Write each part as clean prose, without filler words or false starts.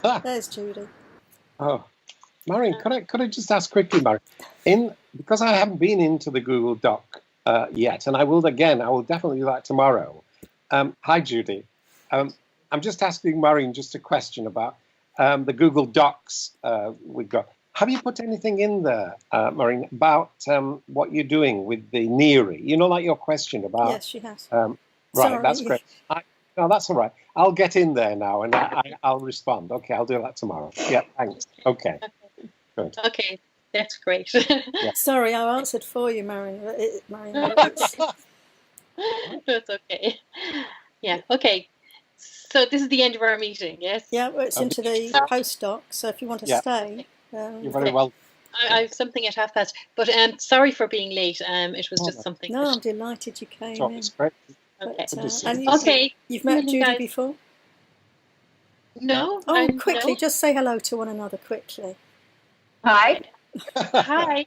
There's Judy. Oh, Marion, could I just ask quickly, Marion, because I haven't been into the Google Doc yet, and I will again, I will definitely do that tomorrow. Hi, Judy. I'm just asking Marion just a question about the Google Docs we've got. Have you put anything in there, Marion, about what you're doing with the NERI? You know, like your question about. Yes, she has. Right, Sorry. that's great. No, that's all right. I'll get in there now and I'll respond. Okay, I'll do that tomorrow. Yeah, thanks. Okay. Good. Okay, that's great. Yeah. Sorry, I answered for you, Marion. That's okay. Yeah, okay. So this is the end of our meeting, yes? Yeah, well, it's into the postdoc, so if you want to stay. You're very well. I have something at past, but sorry for being late. It was just something. No, I'm delighted you came in. It's great. Okay. You've met Judy before? No. Oh, quickly, just say hello to one another quickly. Hi. Hi.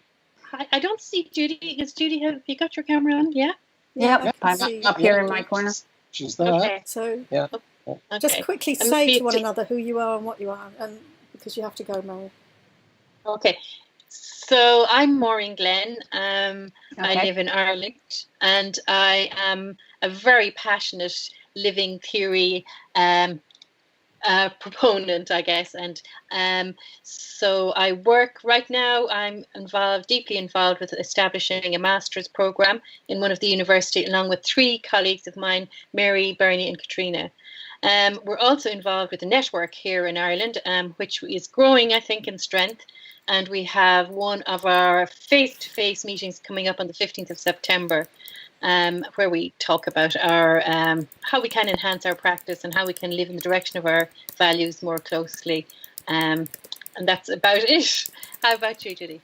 Hi. I don't see Judy. Is Judy, have you got your camera on? Yeah? Yeah, I'm up here in my corner. She's there. Okay. So Okay. just quickly say to one another who you are and what you are, and because you have to go, Mary. Okay. So I'm Maureen Glenn. I live in Ireland, and I am a very passionate living theory proponent, I guess. And so I work right now. I'm deeply involved with establishing a master's program in one of the university, along with 3 colleagues of mine, Mary, Bernie, and Katrina. We're also involved with a network here in Ireland, which is growing, I think, in strength. And we have one of our face-to-face meetings coming up on the 15th of September, where we talk about our how we can enhance our practice and how we can live in the direction of our values more closely. And that's about it. How about you, Judy?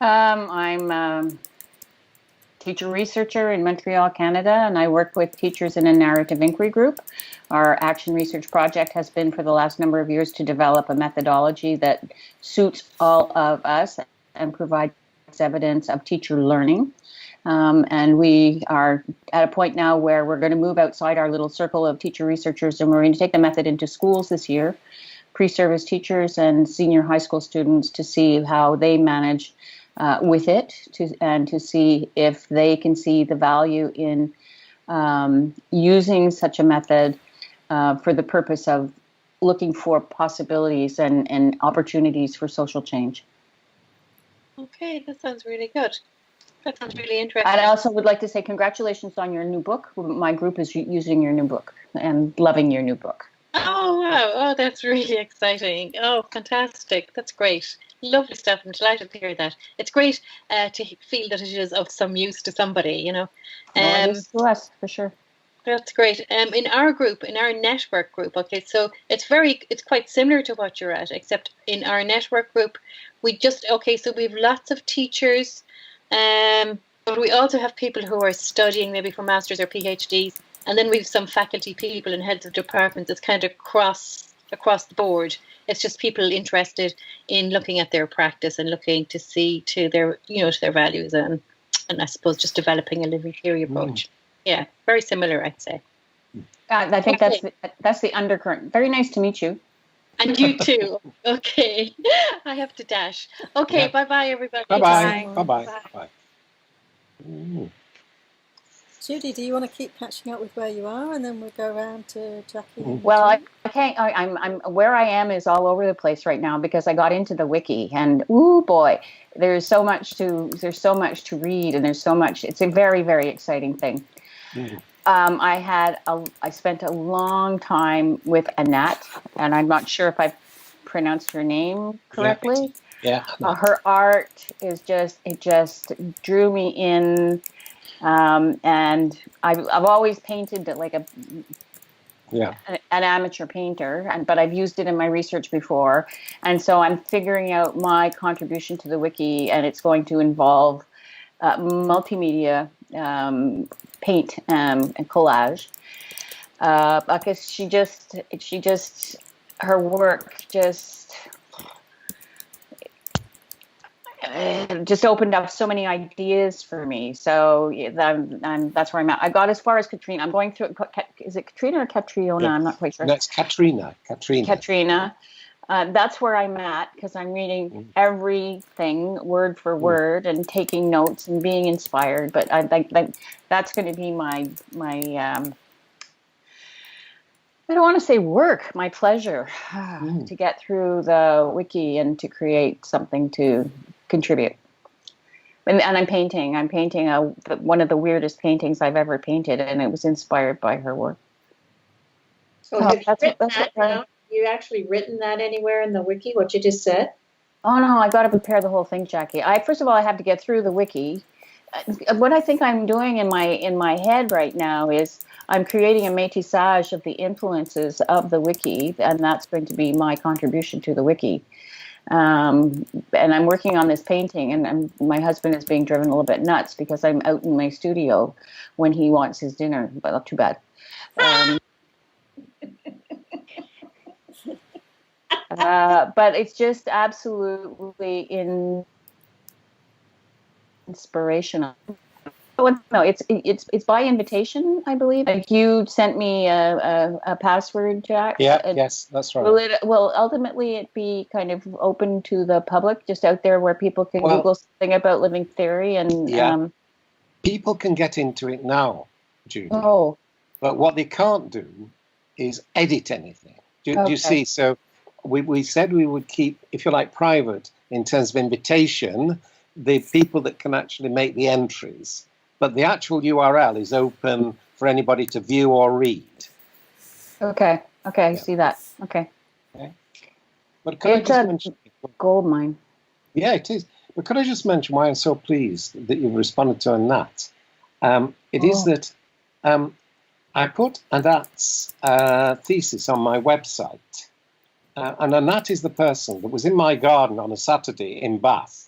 I'm a teacher researcher in Montreal, Canada, and I work with teachers in a narrative inquiry group. Our action research project has been for the last number of years to develop a methodology that suits all of us and provides evidence of teacher learning. And we are at a point now where we're going to move outside our little circle of teacher researchers, and we're going to take the method into schools this year, pre-service teachers and senior high school students, to see how they manage with it, and to see if they can see the value in using such a method for the purpose of looking for possibilities and opportunities for social change. Okay, that sounds really good. That sounds really interesting. I also would like to say congratulations on your new book. My group is using your new book and loving your new book. Oh, wow. Oh, that's really exciting. Oh, fantastic. That's great. Lovely stuff. I'm delighted to hear that. It's great to feel that it is of some use to somebody, you know. It is to us, for sure. That's great. In our group, in our network group, okay, so it's quite similar to what you're at, except in our network group, so we have lots of teachers, but we also have people who are studying maybe for masters or PhDs, and then we have some faculty people and heads of departments. It's kind of across the board. It's just people interested in looking at their practice and looking to see to their values and I suppose just developing a living theory approach. Yeah, very similar, I'd say. I think that's the undercurrent. Very nice to meet you. And you too. Okay. I have to dash. Okay, bye-bye, everybody. Bye-bye. Bye-bye. Bye-bye. Judy, do you want to keep catching up with where you are, and then we'll go around to Jackie? Well, I can't. I'm where I am is all over the place right now because I got into the wiki, and ooh boy, there's so much to read, and there's so much. It's a very, very exciting thing. I spent a long time with Annette, and I'm not sure if I pronounced her name correctly. Yeah. Her art is it just drew me in. And I've always painted like an amateur painter, but I've used it in my research before, and so I'm figuring out my contribution to the wiki, and it's going to involve multimedia paint and collage, because her work just opened up so many ideas for me. So that's where I'm at. I got as far as Katrina. I'm going through. Is it Katrina or Katriona? I'm not quite sure. No, it's Katrina. Katrina. That's where I'm at, because I'm reading everything word for word and taking notes and being inspired. But I think that's going to be my I don't want to say work, my pleasure to get through the wiki and to create something to contribute. And I'm painting. I'm painting one of the weirdest paintings I've ever painted, and it was inspired by her work. So have you written that down? You actually written that anywhere in the wiki, what you just said? Oh no, I got to prepare the whole thing, Jackie. First of all, I have to get through the wiki. What I think I'm doing in my head right now is I'm creating a métissage of the influences of the wiki, and that's going to be my contribution to the wiki. And I'm working on this painting, and my husband is being driven a little bit nuts because I'm out in my studio when he wants his dinner. Well, too bad. But it's just absolutely inspirational. No, it's by invitation, I believe. Like, you sent me a password, Jack. Yes, that's right. Will ultimately it be kind of open to the public, just out there where people can Google something about living theory and people can get into it now, Judy. Oh, but what they can't do is edit anything. Do you see? So we said we would keep, if you like, private in terms of invitation, the people that can actually make the entries. But the actual URL is open for anybody to view or read. Okay, I see that. Okay. But could I just mention, gold mine. Yeah, it is. But could I just mention why I'm so pleased that you've responded to Anat? It is that I put Anat's thesis on my website. And Anat is the person that was in my garden on a Saturday in Bath.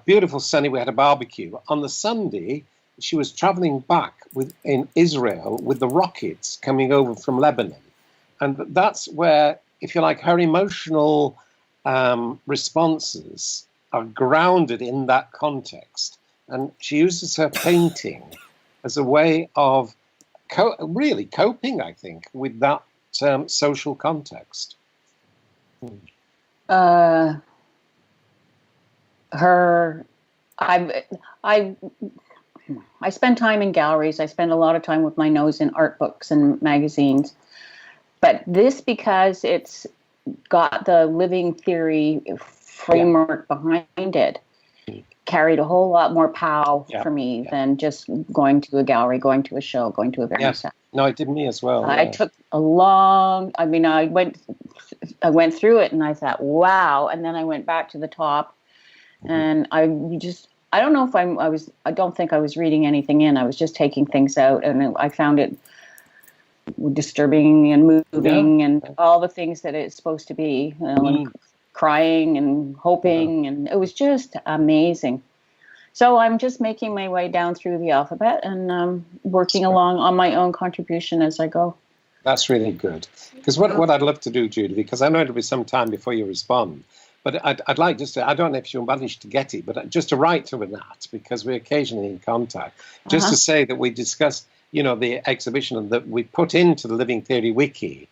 Beautiful sunny, we had a barbecue. On the Sunday, she was traveling back in Israel with the rockets coming over from Lebanon. And that's where, if you like, her emotional responses are grounded in that context. And she uses her painting as a way of really coping, I think, with that social context. I spend time in galleries. I spend a lot of time with my nose in art books and magazines. But this, because it's got the living theory framework behind it, carried a whole lot more pow for me than just going to a gallery, going to a show, going to a various set. No, it did me as well. I took I went through it and I thought, wow. And then I went back to the top and I don't know if I don't think I was reading anything in. I was just taking things out, and I found it disturbing and moving and all the things that it's supposed to be, and crying and hoping, and it was just amazing. So I'm just making my way down through the alphabet and working along on my own contribution as I go. That's really good. Because what I'd love to do, Judy, because I know it'll be some time before you respond, but I'd like just to, I don't know if you'll manage to get it, but just to write to Anat, because we're occasionally in contact, just to say that we discussed, the exhibition that we put into the Living Theory Wiki,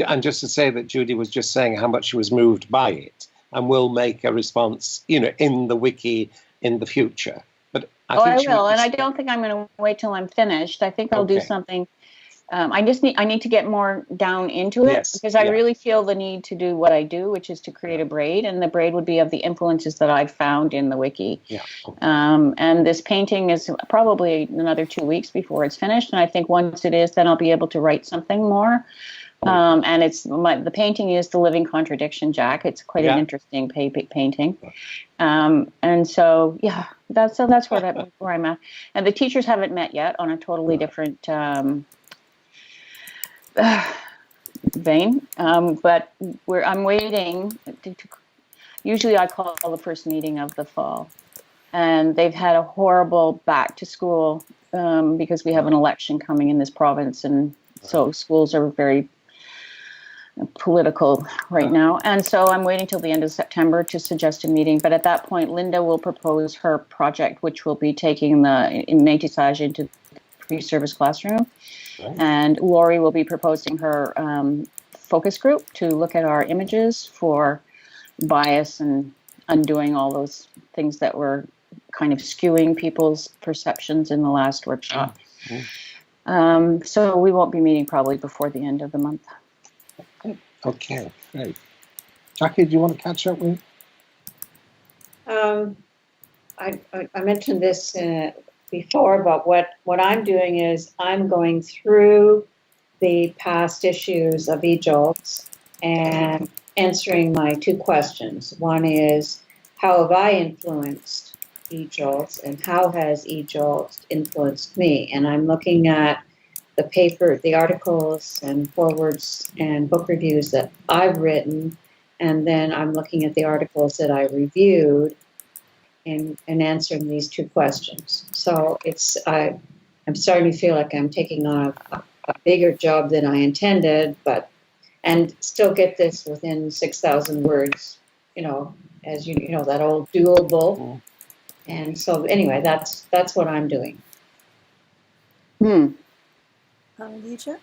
and just to say that Judy was just saying how much she was moved by it, and we'll make a response, in the wiki in the future. But I will, and I don't think I'm going to wait till I'm finished. I think I'll do something. I need to get more down into it, because I really feel the need to do what I do, which is to create a braid, and the braid would be of the influences that I've found in the wiki. And this painting is probably another 2 weeks before it's finished, and I think once it is, then I'll be able to write something more. And the painting is The Living Contradiction, Jack. It's quite an interesting painting. And so, that's where I'm at. And the teachers haven't met yet on a totally different vein, but I'm waiting to usually I call the first meeting of the fall, and they've had a horrible back to school because we have an election coming in this province, and so schools are very political right now, and so I'm waiting till the end of September to suggest a meeting. But at that point, Linda will propose her project, which will be taking the métissage into the pre-service classroom. And Lori will be proposing her focus group to look at our images for bias and undoing all those things that were kind of skewing people's perceptions in the last workshop. So we won't be meeting probably before the end of the month. Okay, great. Jackie, do you want to catch up with? I mentioned this before, but what I'm doing is I'm going through the past issues of eJolts and answering my two questions. One is, how have I influenced eJolts, and how has eJolts influenced me? And I'm looking at the paper, the articles and forwards and book reviews that I've written, and then I'm looking at the articles that I reviewed and answering these two questions. So I'm starting to feel like I'm taking on a bigger job than I intended, and still get this within 6,000 words, as you know, that old doable. And so anyway, that's what I'm doing. You, Jack?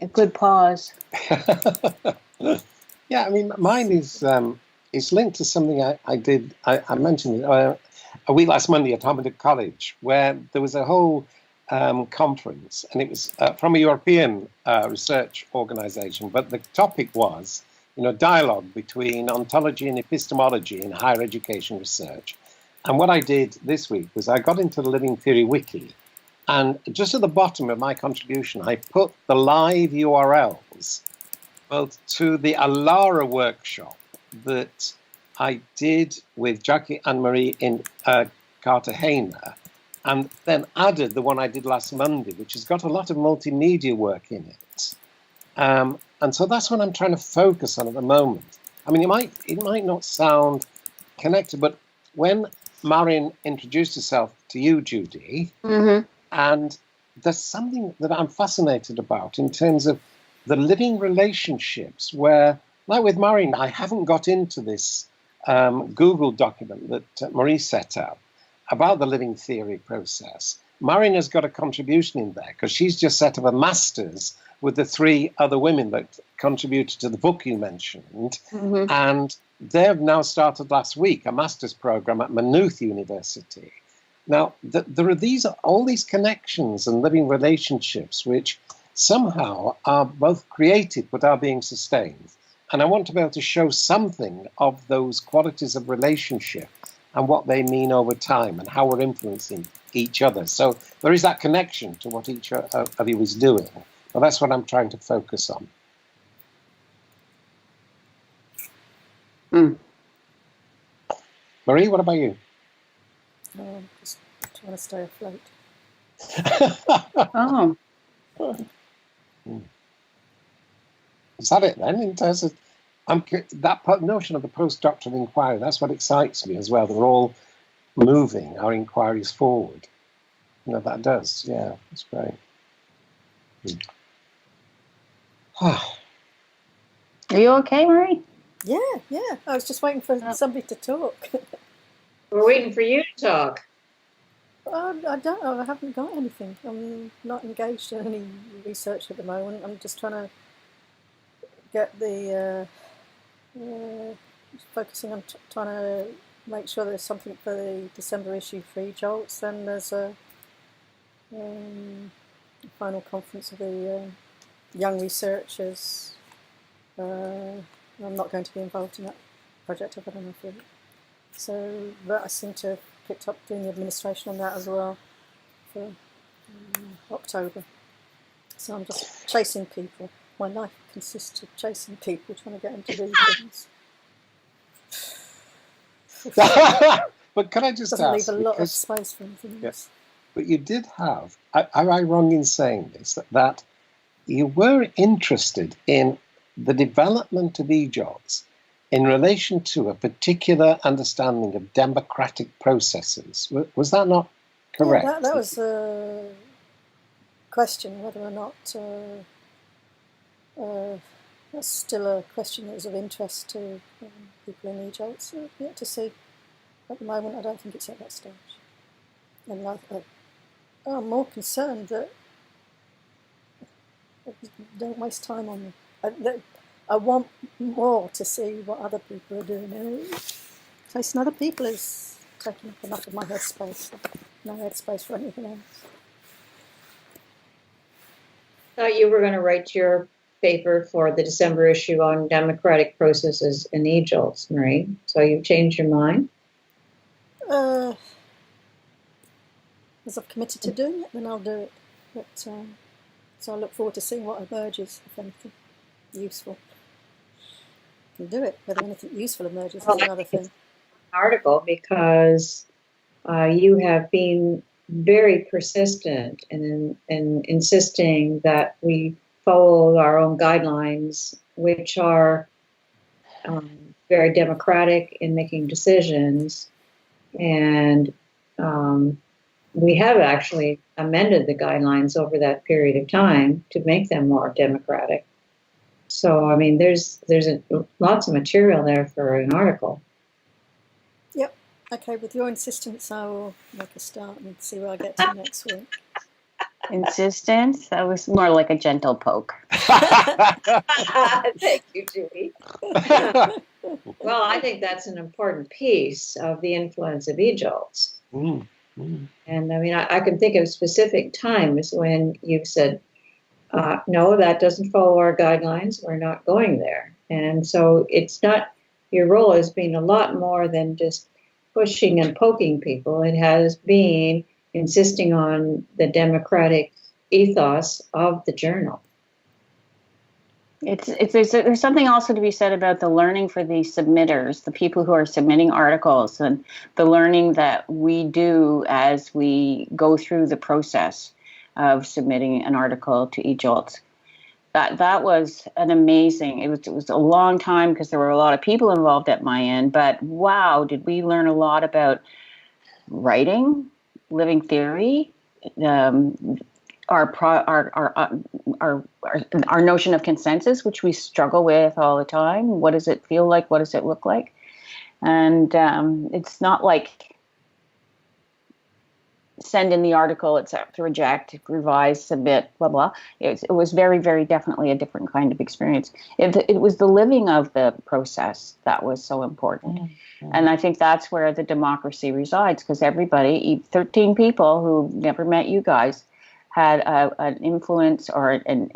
A good pause. Yeah, I mean, mine is linked to something I did. I mentioned it a week last Monday at Hamilton College, where there was a whole conference, and it was from a European research organization, but the topic was, dialogue between ontology and epistemology in higher education research. And what I did this week was I got into the Living Theory Wiki, and just at the bottom of my contribution, I put the live URLs both to the Alara workshop that I did with Jackie and Marie in Cartagena, and then added the one I did last Monday, which has got a lot of multimedia work in it. And so that's what I'm trying to focus on at the moment. I mean, it might not sound connected, but when Marin introduced herself to you, Judy, and there's something that I'm fascinated about in terms of the living relationships where, like with Marin, I haven't got into this Google document that Marie set up about the living theory process. Marin has got a contribution in there because she's just set up a master's with the three other women that contributed to the book you mentioned. And they've now started last week a master's program at Maynooth University. Now, there are all these connections and living relationships which somehow are both created but are being sustained. And I want to be able to show something of those qualities of relationship and what they mean over time and how we're influencing each other. So there is that connection to what each of you is doing. Well, that's what I'm trying to focus on. Marie, what about you? Just trying to stay afloat. Oh. Is that it then? In terms of that notion of the post-doctoral inquiry, that's what excites me as well. They're all moving our inquiries forward. That does. Yeah, that's great. Are you okay, Marie? Yeah. I was just waiting for somebody to talk. We're waiting for you to talk. I haven't got anything. I'm not engaged in any research at the moment. I'm just trying to get the focusing on trying to make sure there's something for the December issue for eJolts. Then there's a final conference of the young researchers. I'm not going to be involved in that project. I've had enough of it. So, but I seem to have picked up doing the administration on that as well for October. So I'm just chasing people. My life consists of chasing people, trying to get them to do things. But can I just doesn't ask? Leave a lot of space for anything else. But you did have, am I wrong in saying this, that you were interested in the development of eJolts in relation to a particular understanding of democratic processes? Was that not correct? Yeah, that was a question, whether or not that's still a question that is of interest to people in eJolts. So yet to see. At the moment, I don't think it's at that stage. And I'm more concerned that don't waste time on them. I want more to see what other people are doing. Chasing other people is taking up enough of my headspace. No headspace for anything else. Thought you were going to write your paper for the December issue on democratic processes in e-jolts, Marie. So you've changed your mind? As I've committed to doing it, then I'll do it. But so I look forward to seeing what emerges, if anything useful. I can do it. Whether anything useful emerges is another thing. Article, because you have been very persistent in insisting that we follow our own guidelines, which are very democratic in making decisions. And we have actually amended the guidelines over that period of time to make them more democratic. So, I mean, there's lots of material there for an article. Yep. Okay, with your insistence, I will make a start and see where I get to next week. Insistence? That was more like a gentle poke. Thank you, Judy. Well, I think that's an important piece of the influence of e-jolts. And I mean, I can think of specific times when you've said, no, that doesn't follow our guidelines. We're not going there. And so it's not, your role has been a lot more than just pushing and poking people. It has been insisting on the democratic ethos of the journal. There's something also to be said about the learning for the submitters, the people who are submitting articles, and the learning that we do as we go through the process of submitting an article to e-jolts. That was an amazing. It was a long time because there were a lot of people involved at my end. But wow, did we learn a lot about writing, living theory, our notion of consensus, which we struggle with all the time. What does it feel like? What does it look like? And it's not like send in the article, accept, reject, revise, submit, blah, blah. It was very, very definitely a different kind of experience. It was the living of the process that was so important. Mm-hmm. And I think that's where the democracy resides, because everybody, 13 people who never met you guys, had an influence or an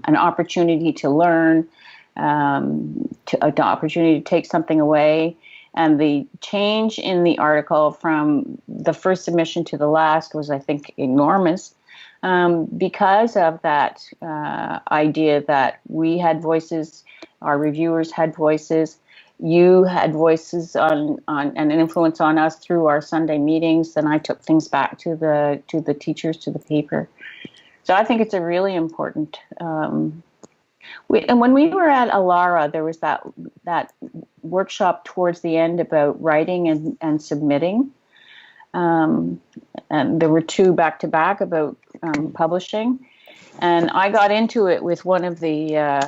opportunity to learn, an opportunity to take something away. And the change in the article from the first submission to the last was, I think, enormous because of that idea that we had voices, our reviewers had voices, you had voices on and an influence on us through our Sunday meetings, and I took things back to the teachers, to the paper. So I think it's a really important. And when we were at Alara, there was that workshop towards the end about writing and submitting, and there were two back to back about publishing, and I got into it with one of the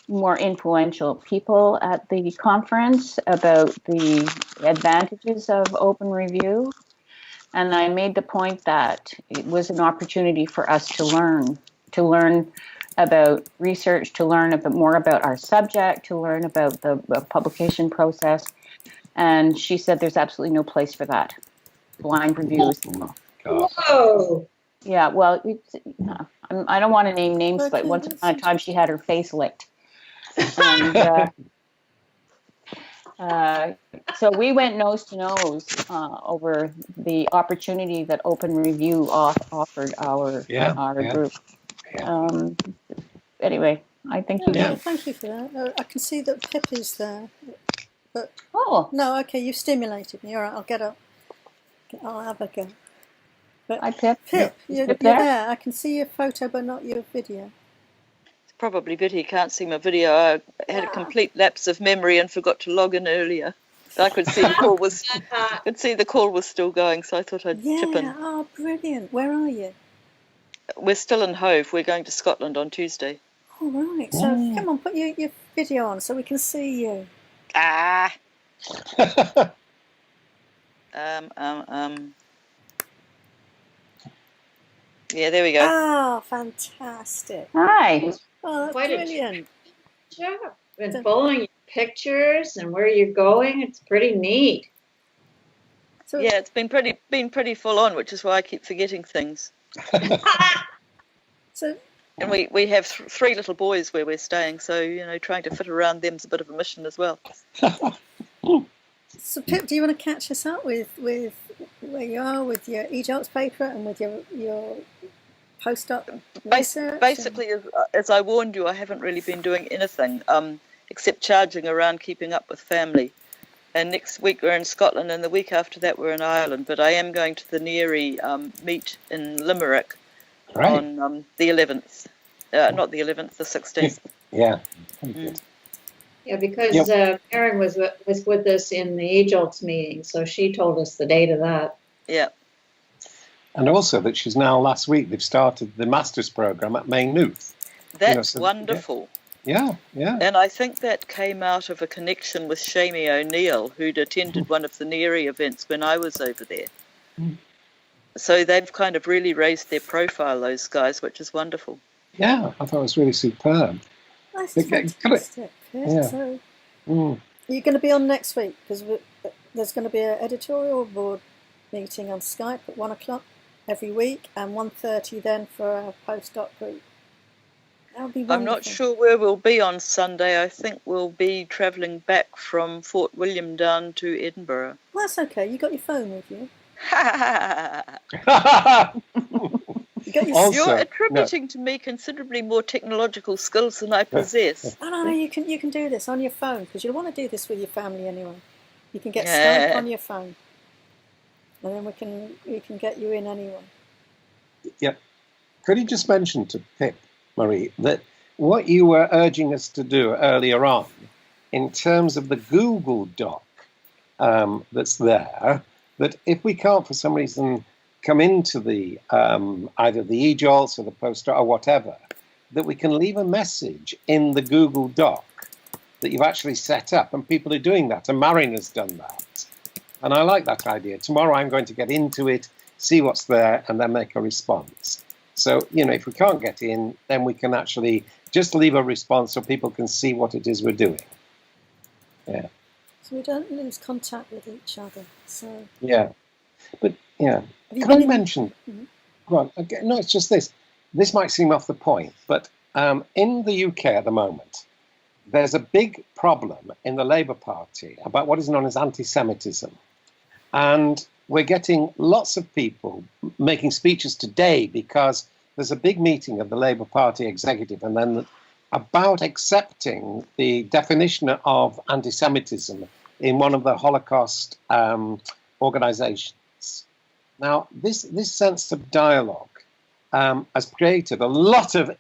more influential people at the conference about the advantages of open review. And I made the point that it was an opportunity for us to learn about research, to learn a bit more about our subject, to learn about the publication process. And she said there's absolutely no place for that. Blind reviews. Whoa! Yeah, well, I don't want to name names, but once upon a time she had her face licked. And so we went nose to nose over the opportunity that Open Review offered our group. Yeah. Anyway, I think you did. Thank you for that. I can see that Pip is there, but no, okay, you've stimulated me. All right, I'll get up. I'll have a go. But hi, Pip. Pip, you're there. I can see your photo, but not your video. Probably Biddy can't see my video. I had a complete lapse of memory and forgot to log in earlier. I could see the call was still going, so I thought I'd chip in. Oh, brilliant. Where are you? We're still in Hove. We're going to Scotland on Tuesday. All right. So come on, put your video on so we can see you. Yeah, there we go. Oh, fantastic. Hi. Oh, that's Quite a brilliant. job. Been So- following your pictures and where you're going. It's pretty neat. So, Yeah, it's been pretty full on, which is why I keep forgetting things. so And we have three little boys where we're staying, so trying to fit around them's a bit of a mission as well. So, Pip, do you want to catch us up with where you are with your EJOLTS paper and with your postdoc research? Basically, as I warned you, I haven't really been doing anything except charging around, keeping up with family. And next week we're in Scotland, and the week after that we're in Ireland. But I am going to the NERI meet in Limerick on the 11th. Not the 11th, the 16th. Yeah. Yeah, because Erin was with us in the EJOLTS meeting, so she told us the date of that. Yeah. And also that she's now, last week, they've started the master's program at Maynooth. That's wonderful. Yeah. And I think that came out of a connection with Shamie O'Neill, who'd attended one of the NERI events when I was over there. So they've kind of really raised their profile, those guys, which is wonderful. Yeah, I thought it was really superb. That's Okay, fantastic. Yeah. So, are you going to be on next week? Because there's going to be an editorial board meeting on Skype at 1 o'clock every week, and 1:30 then for our postdoc group. That would be wonderful. I'm not sure where we'll be on Sunday. I think we'll be travelling back from Fort William down to Edinburgh. Well, that's okay. You got your phone with you. You're attributing to me considerably more technological skills than I possess. No, you can do this on your phone, because you'll want to do this with your family anyway. You can get Skype on your phone, and then we can get you in anyway. Yeah. Could you just mention to Pip, Marie, that what you were urging us to do earlier on, in terms of the Google Doc that's there, that if we can't for some reason come into the either the EJOLTS or the postdoc or whatever, that we can leave a message in the Google Doc that you've actually set up, and people are doing that, and Marin has done that. And I like that idea. Tomorrow I'm going to get into it, see what's there, and then make a response. So, if we can't get in, then we can actually just leave a response so people can see what it is we're doing. Yeah. So we don't lose contact with each other. So yeah. But, yeah. Can I mention? Go on. Okay, no, it's just this. This might seem off the point, but in the UK at the moment, there's a big problem in the Labour Party about what is known as anti-Semitism. And we're getting lots of people making speeches today because there's a big meeting of the Labour Party executive and then about accepting the definition of anti-Semitism in one of the Holocaust organizations. Now, this sense of dialogue has created a lot of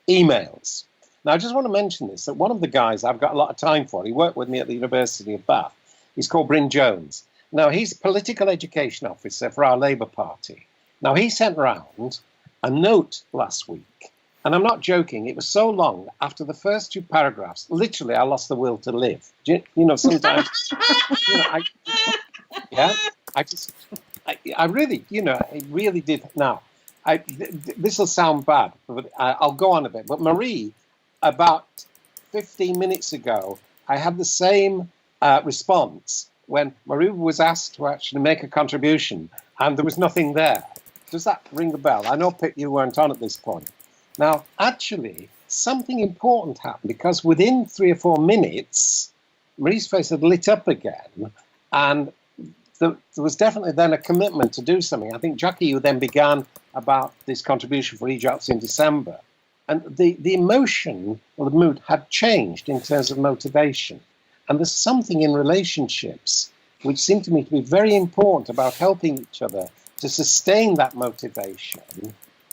emails. Now, I just want to mention this, that one of the guys I've got a lot of time for, he worked with me at the University of Bath, he's called Bryn Jones. Now, he's political education officer for our Labour Party. Now, he sent round a note last week, and I'm not joking, it was so long, after the first two paragraphs, literally, I lost the will to live. Sometimes, I really did. Now, this will sound bad, but I'll go on a bit. But Marie, about 15 minutes ago, I had the same response when Marie was asked to actually make a contribution, and there was nothing there. Does that ring a bell? I know, Pip, you weren't on at this point. Now, actually, something important happened, because within 3 or 4 minutes, Marie's face had lit up again, and there was definitely then a commitment to do something. I think, Jackie, you then began about this contribution for EJOLTS in December. And the emotion or the mood had changed in terms of motivation. And there's something in relationships which seem to me to be very important about helping each other to sustain that motivation,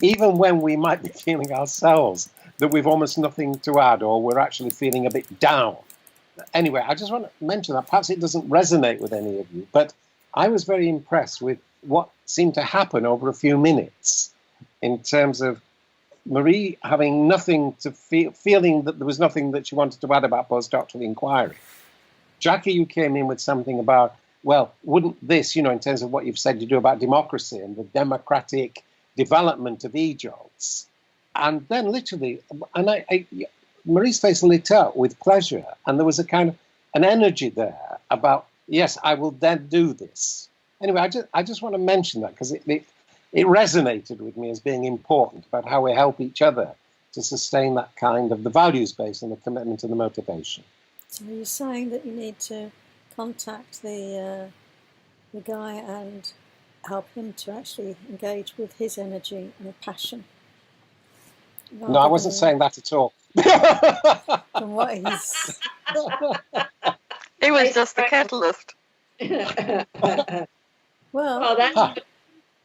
even when we might be feeling ourselves that we've almost nothing to add or we're actually feeling a bit down. Anyway, I just want to mention that. Perhaps it doesn't resonate with any of you, but I was very impressed with what seemed to happen over a few minutes in terms of Marie having nothing to feeling that there was nothing that she wanted to add about postdoctoral inquiry. Jackie, you came in with something about, well, wouldn't this, in terms of what you've said you do about democracy and the democratic development of EJOLTS, And then literally, Marie's face lit up with pleasure, and there was a kind of an energy there about, yes, I will then do this. Anyway, I just want to mention that because it resonated with me as being important about how we help each other to sustain that kind of the values base and the commitment and the motivation. So you're saying that you need to contact the guy and help him to actually engage with his energy and passion. No, I wasn't saying that at all. From what he's... He was just the catalyst. Well,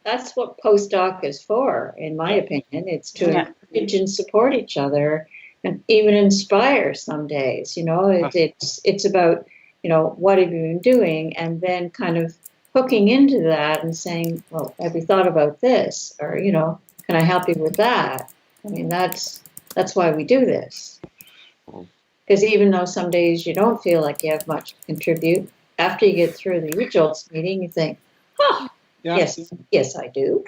that's what postdoc is for, in my opinion. It's to encourage and support each other, and even inspire some days. It's about, what have you been doing, and then kind of hooking into that and saying, well, have you thought about this, or can I help you with that? I mean, that's why we do this. Because even though some days you don't feel like you have much to contribute, after you get through the UJOLTS meeting, you think, yes, I do.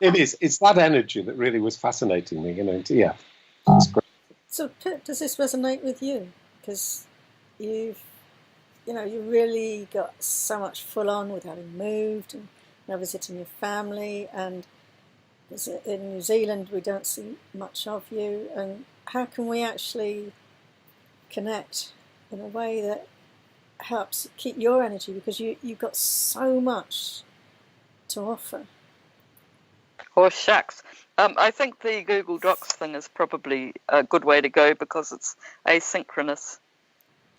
It is. It's that energy that really was fascinating me. Yeah, it's great. So, Pip, does this resonate with you? Because you really got so much full on with having moved and now visiting your family, and in New Zealand we don't see much of you. And how can we actually connect in a way that helps keep your energy, because you've got so much to offer? Oh, shucks. I think the Google Docs thing is probably a good way to go because it's asynchronous.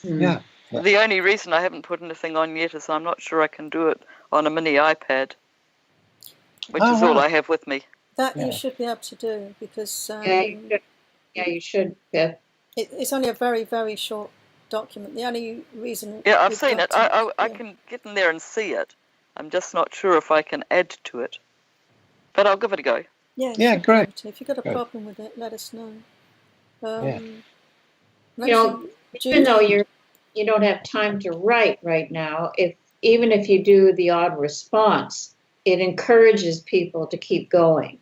Yeah. The only reason I haven't put anything on yet is I'm not sure I can do it on a mini iPad, which is all I have with me. That you should be able to do, because you should. Yeah. It's only a very, very short document. The only reason... Yeah, I've seen it. I can get in there and see it. I'm just not sure if I can add to it. But I'll give it a go. Yeah, great. If you've got a problem with it, let us know. Even though you don't have time to write right now, even if you do the odd response, it encourages people to keep going.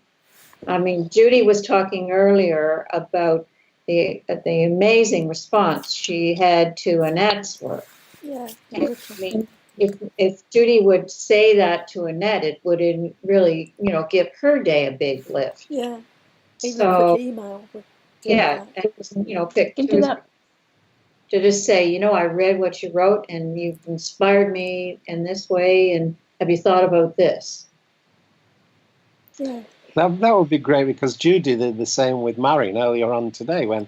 I mean, Judy was talking earlier about the amazing response she had to Annette's work. Yeah. I mean, if Judy would say that to Annette, it would really, give her day a big lift. Yeah. Even a quick email. To just say, I read what you wrote and you've inspired me in this way, and have you thought about this? Yeah. That would be great, because Judy did the same with Marion earlier on today when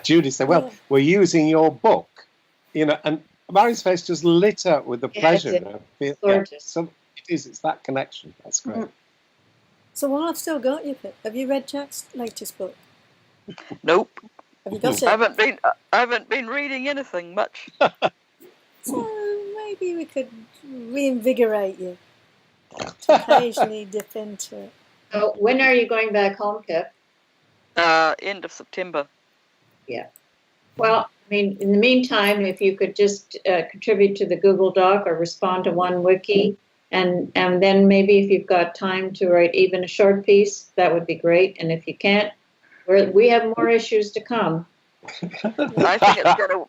Judy said, well, we're using your book, and Marion's face just lit up with the pleasure. So it's that connection. That's great. Mm-hmm. So while I've still got you, Pip, have you read Jack's latest book? Nope. Have you got it? I haven't been reading anything much. So maybe we could reinvigorate you to occasionally dip into it. So when are you going back home, Pip? End of September. Yeah. Well, I mean, in the meantime, if you could just contribute to the Google Doc or respond to one wiki, and then maybe if you've got time to write even a short piece, that would be great. And if you can't, we have more issues to come. I think it's going to...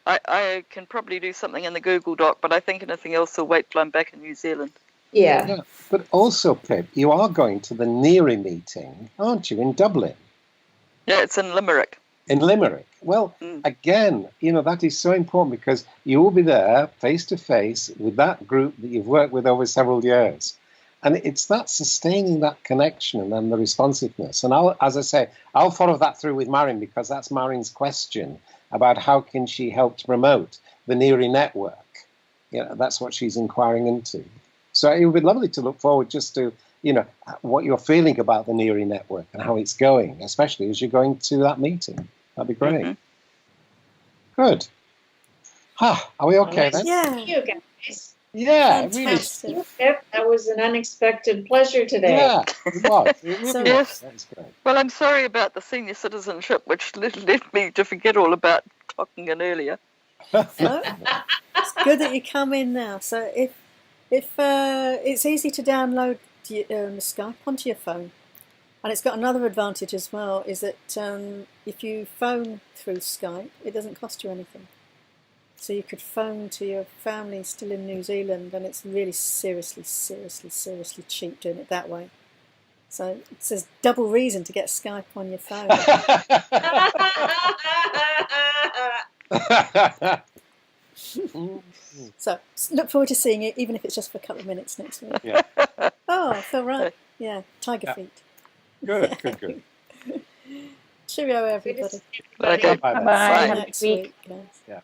I can probably do something in the Google Doc, but I think anything else will wait till I'm back in New Zealand. Yeah. But also, Pip, you are going to the NERI meeting, aren't you, in Dublin? Yeah, it's in Limerick. In Limerick. Well, again, that is so important, because you will be there face to face with that group that you've worked with over several years. And it's that sustaining that connection and then the responsiveness. And I'll follow that through with Marion, because that's Marion's question about how can she help to promote the NERI network. That's what she's inquiring into. So it would be lovely to look forward just to, what you're feeling about the NERI network and how it's going, especially as you're going to that meeting. That'd be great. Mm-hmm. Good. Are we okay then? Yeah. Thank you, guys. Yeah, fantastic. Really. That was an unexpected pleasure today. Yeah, it was. It really was. That's great. Well, I'm sorry about the senior citizenship, which led me to forget all about clocking in earlier. It's good that you come in now. So if it's easy to download Skype onto your phone, And it's got another advantage as well, is that if you phone through Skype, it doesn't cost you anything. So you could phone to your family still in New Zealand, and it's really seriously cheap doing it that way. So it's a double reason to get Skype on your phone. So look forward to seeing it, even if it's just for a couple of minutes next week. Yeah. Oh, I feel right. Yeah, tiger Yeah. feet. Good. Cheerio, everybody. Okay. Bye-bye then. Bye. See you Have a next good week. week, guys. Yeah.